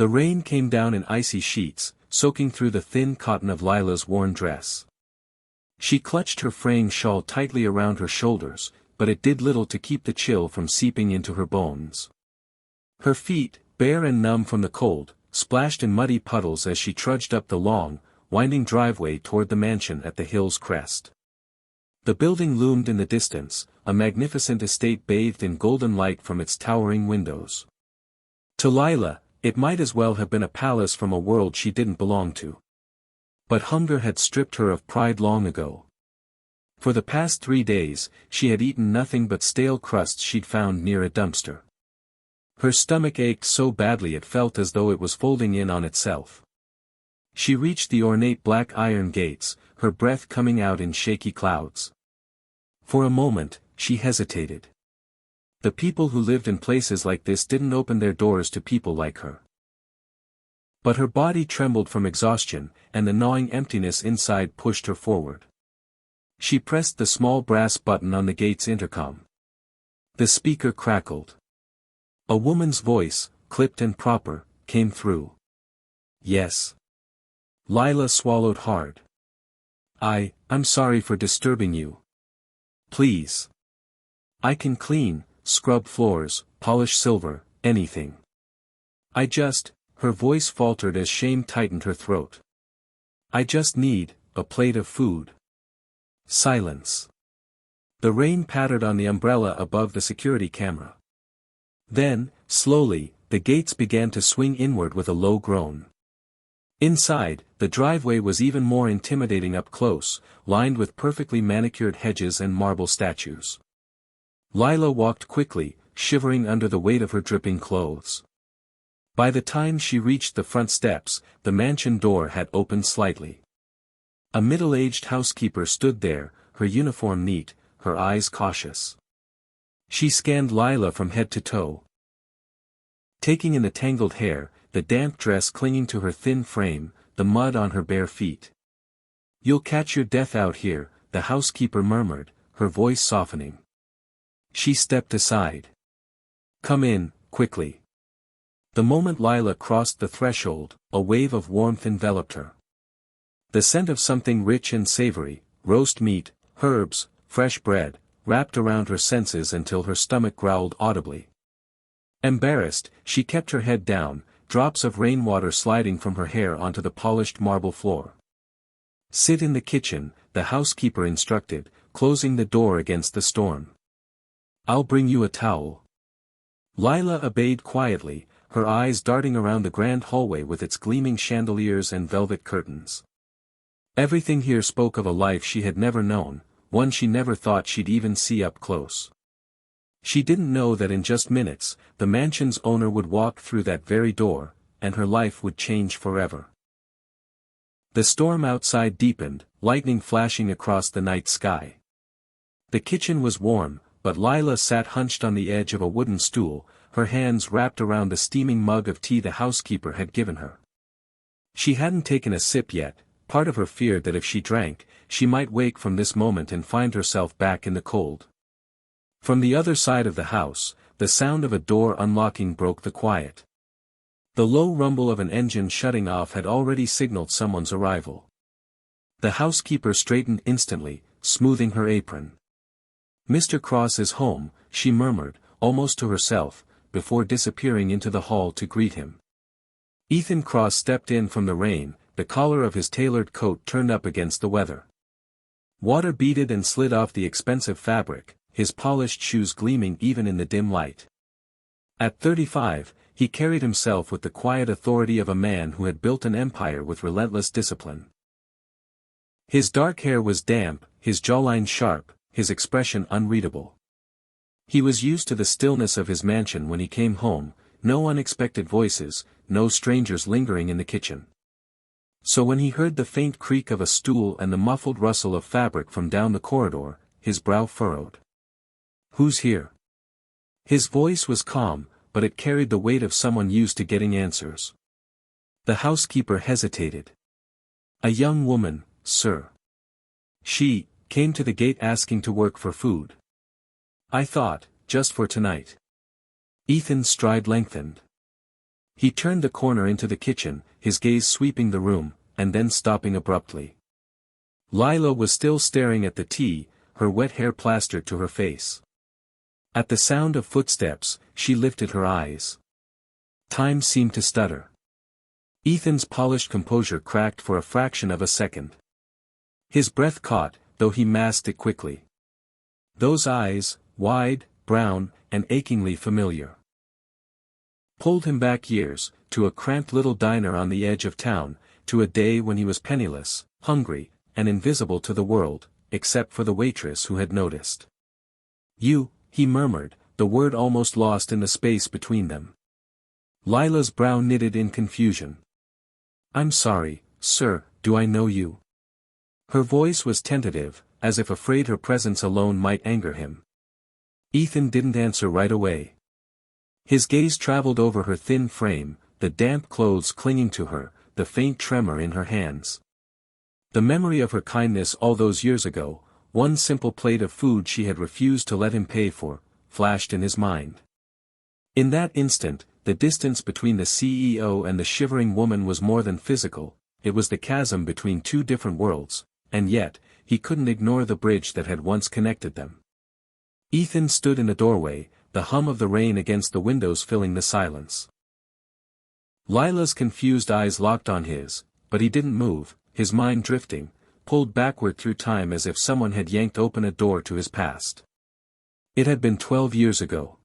The rain came down in icy sheets, soaking through the thin cotton of Lila's worn dress. She clutched her fraying shawl tightly around her shoulders, but it did little to keep the chill from seeping into her bones. Her feet, bare and numb from the cold, splashed in muddy puddles as she trudged up the long, winding driveway toward the mansion at the hill's crest. The building loomed in the distance, a magnificent estate bathed in golden light from its towering windows. To Lila, it might as well have been a palace from a world she didn't belong to. But hunger had stripped her of pride long ago. For the past 3 days, she had eaten nothing but stale crusts she'd found near a dumpster. Her stomach ached so badly it felt as though it was folding in on itself. She reached the ornate black iron gates, her breath coming out in shaky clouds. For a moment, she hesitated. The people who lived in places like this didn't open their doors to people like her. But her body trembled from exhaustion, and the gnawing emptiness inside pushed her forward. She pressed the small brass button on the gate's intercom. The speaker crackled. A woman's voice, clipped and proper, came through. Yes. Lila swallowed hard. I'm sorry for disturbing you. Please. I can clean, scrub floors, polish silver, anything. Her voice faltered as shame tightened her throat. I just need a plate of food. Silence. The rain pattered on the umbrella above the security camera. Then, slowly, the gates began to swing inward with a low groan. Inside, the driveway was even more intimidating up close, lined with perfectly manicured hedges and marble statues. Lila walked quickly, shivering under the weight of her dripping clothes. By the time she reached the front steps, the mansion door had opened slightly. A middle-aged housekeeper stood there, her uniform neat, her eyes cautious. She scanned Lila from head to toe. Taking in the tangled hair, the damp dress clinging to her thin frame, the mud on her bare feet. You'll catch your death out here, the housekeeper murmured, her voice softening. She stepped aside. Come in, quickly. The moment Lila crossed the threshold, a wave of warmth enveloped her. The scent of something rich and savory, roast meat, herbs, fresh bread, wrapped around her senses until her stomach growled audibly. Embarrassed, she kept her head down, drops of rainwater sliding from her hair onto the polished marble floor. Sit in the kitchen, the housekeeper instructed, closing the door against the storm. I'll bring you a towel. Lila obeyed quietly, her eyes darting around the grand hallway with its gleaming chandeliers and velvet curtains. Everything here spoke of a life she had never known, one she never thought she'd even see up close. She didn't know that in just minutes, the mansion's owner would walk through that very door, and her life would change forever. The storm outside deepened, lightning flashing across the night sky. The kitchen was warm, but Lila sat hunched on the edge of a wooden stool, her hands wrapped around the steaming mug of tea the housekeeper had given her. She hadn't taken a sip yet, part of her feared that if she drank, she might wake from this moment and find herself back in the cold. From the other side of the house, the sound of a door unlocking broke the quiet. The low rumble of an engine shutting off had already signaled someone's arrival. The housekeeper straightened instantly, smoothing her apron. Mr. Cross is home, she murmured, almost to herself, before disappearing into the hall to greet him. Ethan Cross stepped in from the rain, the collar of his tailored coat turned up against the weather. Water beaded and slid off the expensive fabric, his polished shoes gleaming even in the dim light. At 35, he carried himself with the quiet authority of a man who had built an empire with relentless discipline. His dark hair was damp, his jawline sharp, his expression unreadable. He was used to the stillness of his mansion when he came home, no unexpected voices, no strangers lingering in the kitchen. So when he heard the faint creak of a stool and the muffled rustle of fabric from down the corridor, his brow furrowed. Who's here? His voice was calm, but it carried the weight of someone used to getting answers. The housekeeper hesitated. A young woman, sir. She came to the gate asking to work for food. I thought, just for tonight. Ethan's stride lengthened. He turned the corner into the kitchen, his gaze sweeping the room, and then stopping abruptly. Lila was still staring at the tea, her wet hair plastered to her face. At the sound of footsteps, she lifted her eyes. Time seemed to stutter. Ethan's polished composure cracked for a fraction of a second. His breath caught, though he masked it quickly. Those eyes, wide, brown, and achingly familiar, pulled him back years, to a cramped little diner on the edge of town, to a day when he was penniless, hungry, and invisible to the world, except for the waitress who had noticed. "You," he murmured, the word almost lost in the space between them. Lila's brow knitted in confusion. "I'm sorry, sir, do I know you?" Her voice was tentative, as if afraid her presence alone might anger him. Ethan didn't answer right away. His gaze traveled over her thin frame, the damp clothes clinging to her, the faint tremor in her hands. The memory of her kindness all those years ago, one simple plate of food she had refused to let him pay for, flashed in his mind. In that instant, the distance between the CEO and the shivering woman was more than physical, it was the chasm between two different worlds, and yet, he couldn't ignore the bridge that had once connected them. Ethan stood in the doorway, the hum of the rain against the windows filling the silence. Lila's confused eyes locked on his, but he didn't move, his mind drifting, pulled backward through time as if someone had yanked open a door to his past. It had been 12 years ago.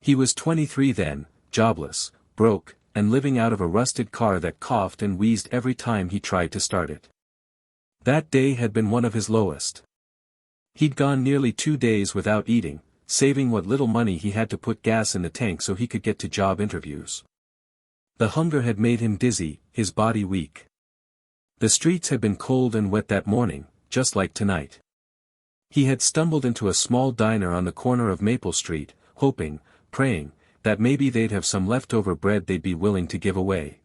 He was 23 then, jobless, broke, and living out of a rusted car that coughed and wheezed every time he tried to start it. That day had been one of his lowest. He'd gone nearly 2 days without eating, saving what little money he had to put gas in the tank so he could get to job interviews. The hunger had made him dizzy, his body weak. The streets had been cold and wet that morning, just like tonight. He had stumbled into a small diner on the corner of Maple Street, hoping, praying, that maybe they'd have some leftover bread they'd be willing to give away.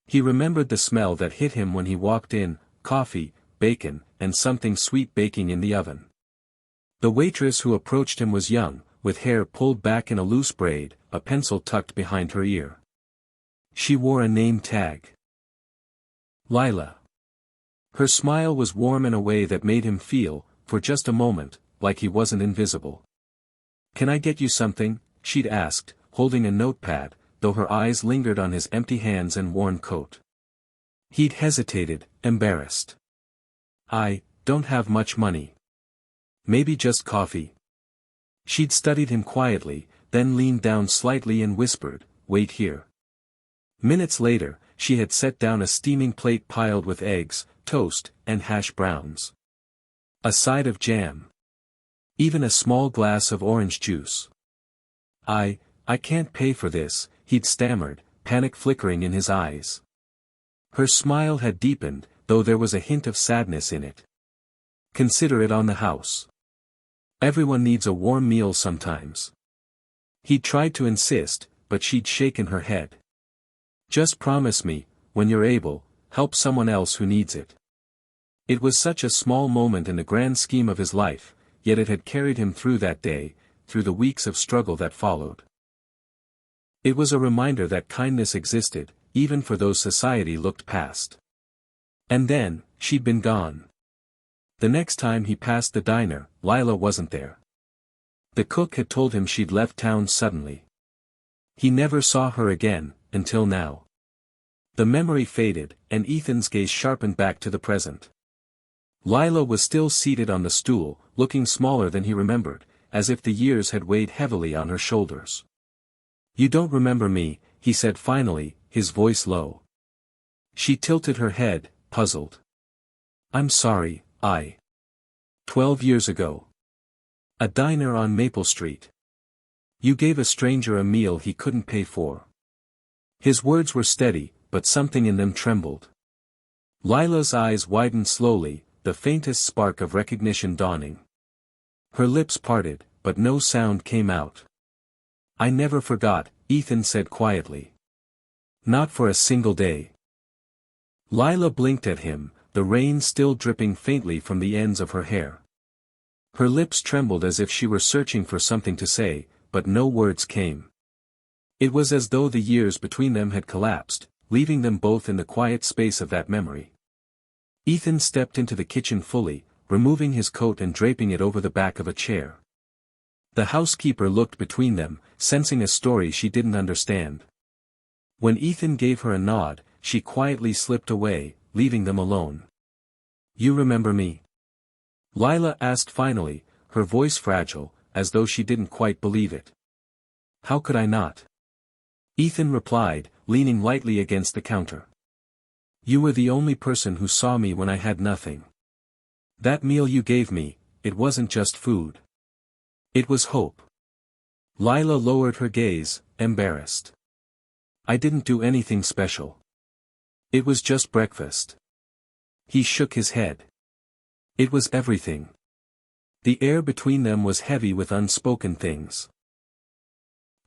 He remembered the smell that hit him when he walked in, coffee, bacon, and something sweet baking in the oven. The waitress who approached him was young, with hair pulled back in a loose braid, a pencil tucked behind her ear. She wore a name tag. Lila. Her smile was warm in a way that made him feel, for just a moment, like he wasn't invisible. "Can I get you something?" she'd asked, holding a notepad, though her eyes lingered on his empty hands and worn coat. He'd hesitated, embarrassed. "I don't have much money. Maybe just coffee." She'd studied him quietly, then leaned down slightly and whispered, "Wait here." Minutes later, she had set down a steaming plate piled with eggs, toast, and hash browns. A side of jam. Even a small glass of orange juice. I can't pay for this," he'd stammered, panic flickering in his eyes. Her smile had deepened, though there was a hint of sadness in it. "Consider it on the house. Everyone needs a warm meal sometimes." He tried to insist, but she'd shaken her head. "Just promise me, when you're able, help someone else who needs it." It was such a small moment in the grand scheme of his life, yet it had carried him through that day, through the weeks of struggle that followed. It was a reminder that kindness existed, even for those society looked past. And then, she'd been gone. The next time he passed the diner, Lila wasn't there. The cook had told him she'd left town suddenly. He never saw her again, until now. The memory faded, and Ethan's gaze sharpened back to the present. Lila was still seated on the stool, looking smaller than he remembered, as if the years had weighed heavily on her shoulders. "You don't remember me," he said finally, his voice low. She tilted her head, puzzled. "I'm sorry, 12 years ago. A diner on Maple Street. You gave a stranger a meal he couldn't pay for." His words were steady, but something in them trembled. Lila's eyes widened slowly, the faintest spark of recognition dawning. Her lips parted, but no sound came out. "I never forgot," Ethan said quietly. "Not for a single day." Lila blinked at him, the rain still dripping faintly from the ends of her hair. Her lips trembled as if she were searching for something to say, but no words came. It was as though the years between them had collapsed, leaving them both in the quiet space of that memory. Ethan stepped into the kitchen fully, removing his coat and draping it over the back of a chair. The housekeeper looked between them, sensing a story she didn't understand. When Ethan gave her a nod, she quietly slipped away, leaving them alone. "You remember me?" Lila asked finally, her voice fragile, as though she didn't quite believe it. "How could I not?" Ethan replied, leaning lightly against the counter. "You were the only person who saw me when I had nothing. That meal you gave me, it wasn't just food. It was hope." Lila lowered her gaze, embarrassed. "I didn't do anything special. It was just breakfast." He shook his head. "It was everything." The air between them was heavy with unspoken things.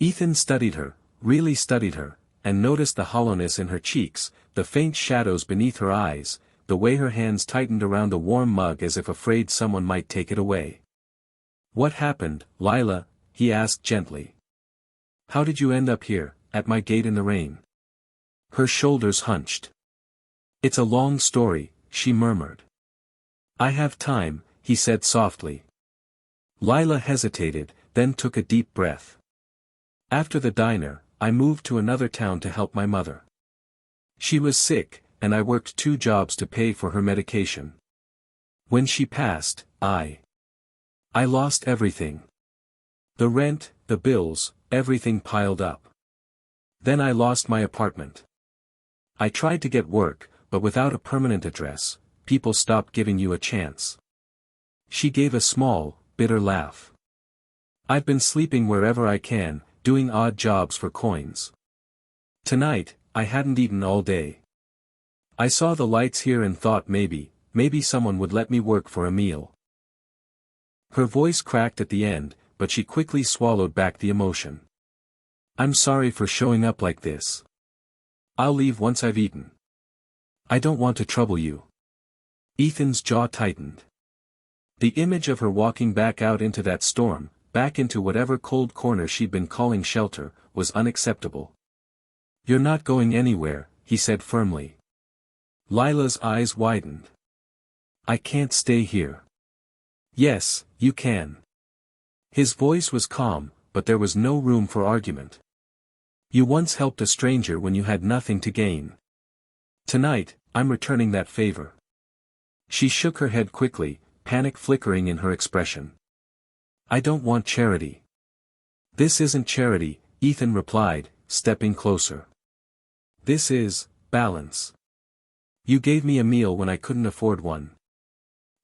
Ethan studied her, really studied her, and noticed the hollowness in her cheeks, the faint shadows beneath her eyes, the way her hands tightened around the warm mug as if afraid someone might take it away. "What happened, Lila?" he asked gently. "How did you end up here, at my gate in the rain?" Her shoulders hunched. "It's a long story," she murmured. "I have time," he said softly. Lila hesitated, then took a deep breath. "After the diner, I moved to another town to help my mother. She was sick, and I worked 2 jobs to pay for her medication. When she passed, I lost everything. The rent, the bills, everything piled up. Then I lost my apartment. I tried to get work, but without a permanent address, people stopped giving you a chance." She gave a small, bitter laugh. "I've been sleeping wherever I can, doing odd jobs for coins. Tonight, I hadn't eaten all day. I saw the lights here and thought maybe someone would let me work for a meal." Her voice cracked at the end, but she quickly swallowed back the emotion. "I'm sorry for showing up like this. I'll leave once I've eaten. I don't want to trouble you." Ethan's jaw tightened. The image of her walking back out into that storm, back into whatever cold corner she'd been calling shelter, was unacceptable. "You're not going anywhere," he said firmly. Lila's eyes widened. "I can't stay here." "Yes, you can." His voice was calm, but there was no room for argument. "You once helped a stranger when you had nothing to gain. Tonight, I'm returning that favor." She shook her head quickly, panic flickering in her expression. "I don't want charity." "This isn't charity," Ethan replied, stepping closer. "This is balance. You gave me a meal when I couldn't afford one.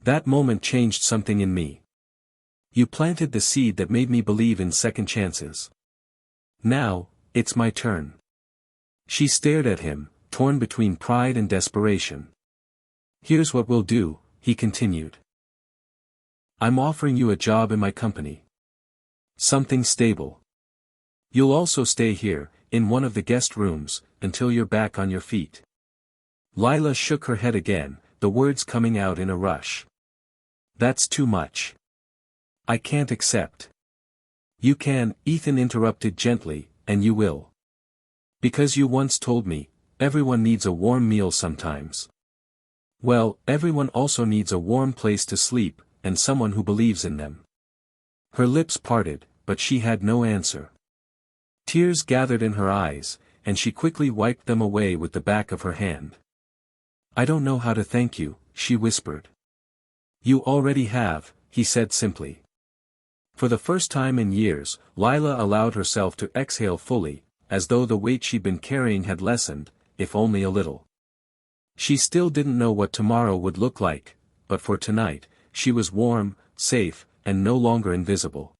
That moment changed something in me. You planted the seed that made me believe in second chances. Now, it's my turn." She stared at him, torn between pride and desperation. "Here's what we'll do," he continued. "I'm offering you a job in my company. Something stable. You'll also stay here, in one of the guest rooms, until you're back on your feet." Lila shook her head again, the words coming out in a rush. "That's too much. I can't accept." "You can," Ethan interrupted gently, "and you will. Because you once told me, everyone needs a warm meal sometimes. Well, everyone also needs a warm place to sleep, and someone who believes in them." Her lips parted, but she had no answer. Tears gathered in her eyes, and she quickly wiped them away with the back of her hand. "I don't know how to thank you," she whispered. "You already have," he said simply. For the first time in years, Lila allowed herself to exhale fully, as though the weight she'd been carrying had lessened, if only a little. She still didn't know what tomorrow would look like, but for tonight, she was warm, safe, and no longer invisible.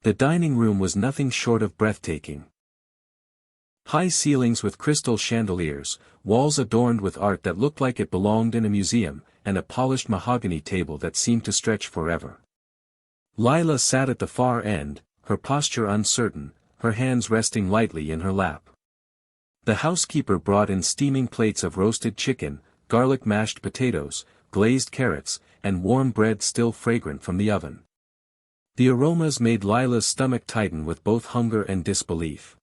The dining room was nothing short of breathtaking. High ceilings with crystal chandeliers, walls adorned with art that looked like it belonged in a museum, and a polished mahogany table that seemed to stretch forever. Lila sat at the far end, her posture uncertain, her hands resting lightly in her lap. The housekeeper brought in steaming plates of roasted chicken, garlic mashed potatoes, glazed carrots, and warm bread still fragrant from the oven. The aromas made Lila's stomach tighten with both hunger and disbelief.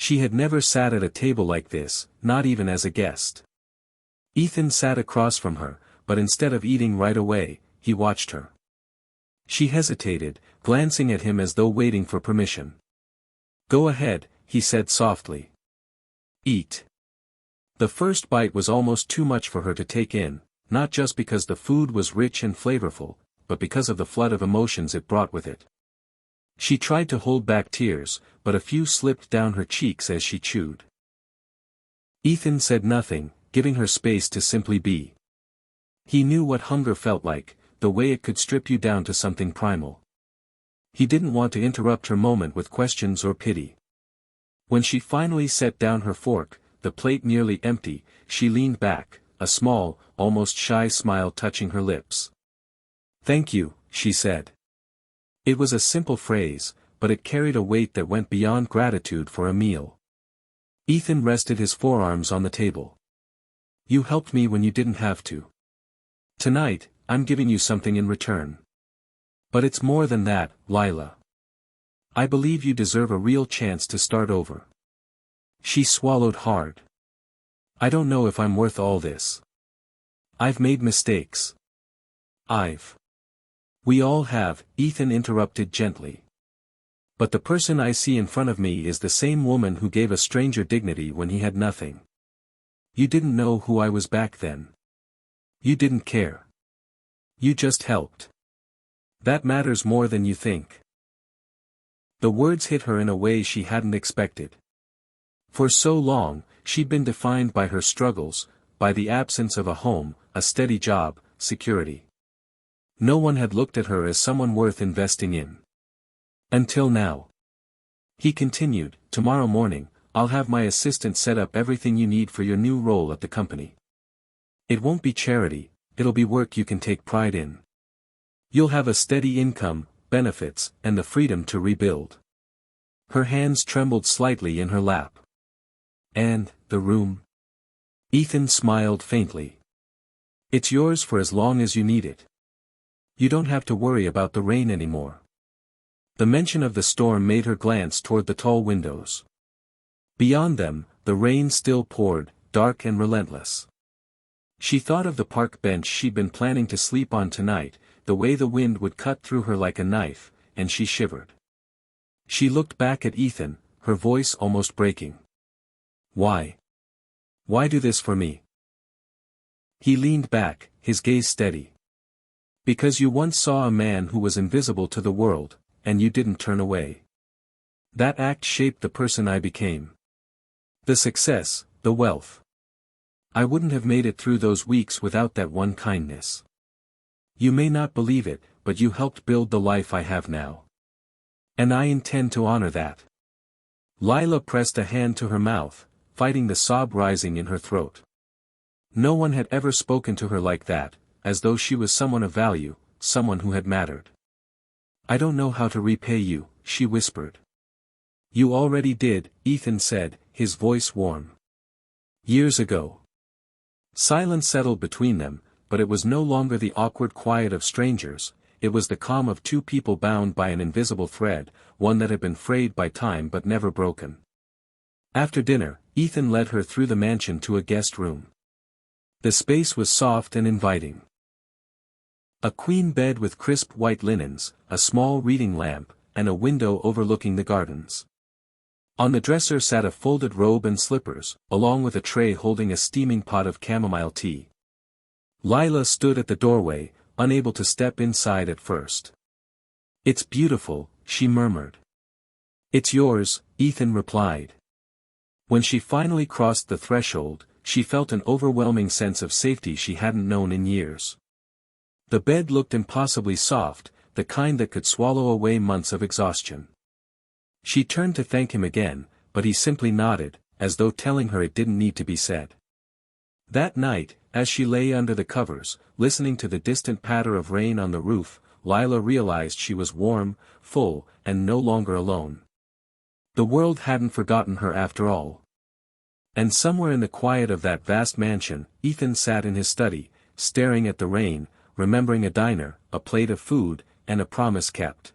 She had never sat at a table like this, not even as a guest. Ethan sat across from her, but instead of eating right away, he watched her. She hesitated, glancing at him as though waiting for permission. "Go ahead," he said softly. "Eat." The first bite was almost too much for her to take in, not just because the food was rich and flavorful, but because of the flood of emotions it brought with it. She tried to hold back tears, but a few slipped down her cheeks as she chewed. Ethan said nothing, giving her space to simply be. He knew what hunger felt like, the way it could strip you down to something primal. He didn't want to interrupt her moment with questions or pity. When she finally set down her fork, the plate nearly empty, she leaned back, a small, almost shy smile touching her lips. "Thank you," she said. It was a simple phrase, but it carried a weight that went beyond gratitude for a meal. Ethan rested his forearms on the table. "You helped me when you didn't have to. Tonight, I'm giving you something in return. But it's more than that, Lila. I believe you deserve a real chance to start over." She swallowed hard. "I don't know if I'm worth all this. I've made mistakes. We all have," Ethan interrupted gently. "But the person I see in front of me is the same woman who gave a stranger dignity when he had nothing. You didn't know who I was back then. You didn't care. You just helped. That matters more than you think." The words hit her in a way she hadn't expected. For so long, she'd been defined by her struggles, by the absence of a home, a steady job, security. No one had looked at her as someone worth investing in. Until now. He continued, "Tomorrow morning, I'll have my assistant set up everything you need for your new role at the company. It won't be charity, it'll be work you can take pride in. You'll have a steady income, benefits, and the freedom to rebuild." Her hands trembled slightly in her lap. "And, the room?" Ethan smiled faintly. "It's yours for as long as you need it. You don't have to worry about the rain anymore." The mention of the storm made her glance toward the tall windows. Beyond them, the rain still poured, dark and relentless. She thought of the park bench she'd been planning to sleep on tonight, the way the wind would cut through her like a knife, and she shivered. She looked back at Ethan, her voice almost breaking. "Why? Why do this for me?" He leaned back, his gaze steady. "Because you once saw a man who was invisible to the world, and you didn't turn away. That act shaped the person I became. The success, the wealth. I wouldn't have made it through those weeks without that one kindness. You may not believe it, but you helped build the life I have now. And I intend to honor that." Lila pressed a hand to her mouth, fighting the sob rising in her throat. No one had ever spoken to her like that, as though she was someone of value, someone who had mattered. "I don't know how to repay you," she whispered. "You already did," Ethan said, his voice warm. "Years ago." Silence settled between them, but it was no longer the awkward quiet of strangers, it was the calm of two people bound by an invisible thread, one that had been frayed by time but never broken. After dinner, Ethan led her through the mansion to a guest room. The space was soft and inviting. A queen bed with crisp white linens, a small reading lamp, and a window overlooking the gardens. On the dresser sat a folded robe and slippers, along with a tray holding a steaming pot of chamomile tea. Lila stood at the doorway, unable to step inside at first. "It's beautiful," she murmured. "It's yours," Ethan replied. When she finally crossed the threshold, she felt an overwhelming sense of safety she hadn't known in years. The bed looked impossibly soft, the kind that could swallow away months of exhaustion. She turned to thank him again, but he simply nodded, as though telling her it didn't need to be said. That night, as she lay under the covers, listening to the distant patter of rain on the roof, Lila realized she was warm, full, and no longer alone. The world hadn't forgotten her after all. And somewhere in the quiet of that vast mansion, Ethan sat in his study, staring at the rain, remembering a diner, a plate of food, and a promise kept.